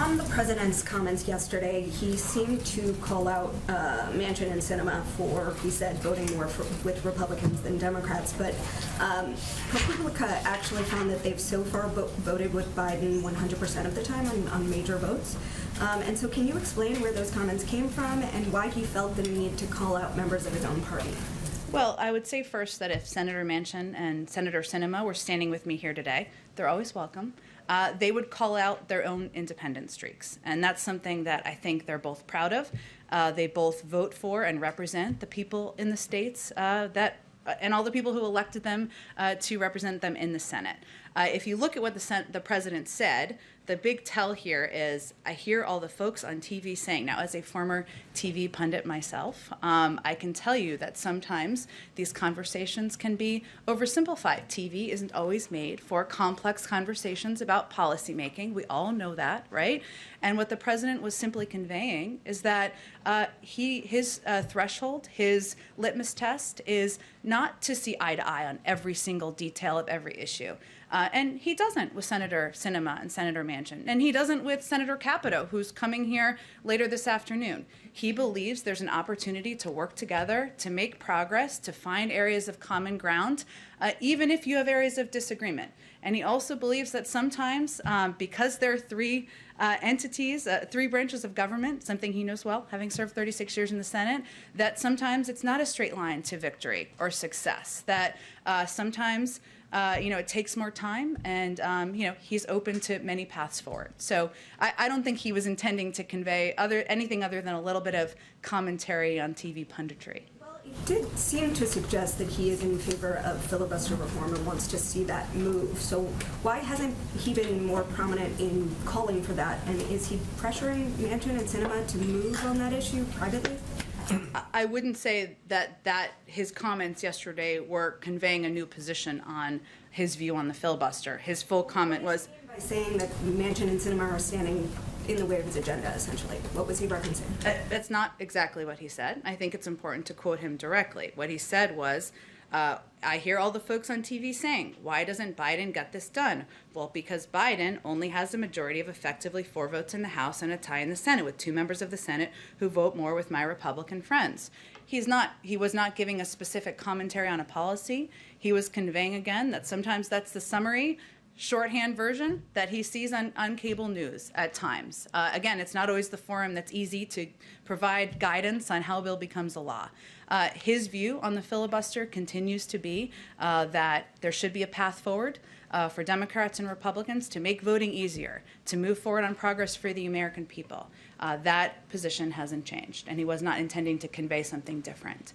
On the president's comments yesterday, he seemed to call out Manchin and Sinema for, he said, voting more with Republicans than Democrats. But ProPublica actually found that they've so far voted with Biden 100% of the time on major votes. And so can you explain where those comments came from and why he felt the need to call out members of his own party? Well, I would say first that if Senator Manchin and Senator Sinema were standing with me here today, they're always welcome, they would call out their own independent streaks. And that's something that I think they're both proud of. They both vote for and represent the people in the states and all the people who elected them to represent them in the Senate. If you look at what the president said, the big tell here is I hear all the folks on TV saying, now as a former TV pundit myself, I can tell you that sometimes these conversations can be oversimplified. TV isn't always made for complex conversations about policymaking. We all know that, right? And what the president was simply conveying is that his threshold, his litmus test is not to see eye to eye on every single detail of every issue. And he doesn't with Senator Sinema and Senator Manchin. And he doesn't with Senator Capito, who's coming here later this afternoon. He believes there's an opportunity to work together, to make progress, to find areas of common ground, even if you have areas of disagreement. And he also believes that sometimes, because there are three entities, three branches of government, something he knows well, having served 36 years in the Senate, that sometimes it's not a straight line to victory or success, that sometimes it takes more time, and he's open to many paths forward. So I don't think he was intending to convey anything other than a little bit of commentary on TV punditry. Well, it did seem to suggest that he is in favor of filibuster reform and wants to see that move. So why hasn't he been more prominent in calling for that? And is he pressuring Manchin and Sinema to move on that issue privately? I wouldn't say that his comments yesterday were conveying a new position on his view on the filibuster. His full comment was by saying that Manchin and Sinema are standing in the way of his agenda, essentially. What was he referencing? That's not exactly what he said. I think it's important to quote him directly. What he said was, I hear all the folks on TV saying, why doesn't Biden get this done? Well, because Biden only has a majority of effectively 4 votes in the House and a tie in the Senate, with 2 members of the Senate who vote more with my Republican friends. He was not giving a specific commentary on a policy. He was conveying again that sometimes that's the summary, shorthand version that he sees on cable news at times. Again, it's not always the forum that's easy to provide guidance on how a bill becomes a law. His view on the filibuster continues to be that there should be a path forward for Democrats and Republicans to make voting easier, to move forward on progress for the American people. That position hasn't changed, and he was not intending to convey something different.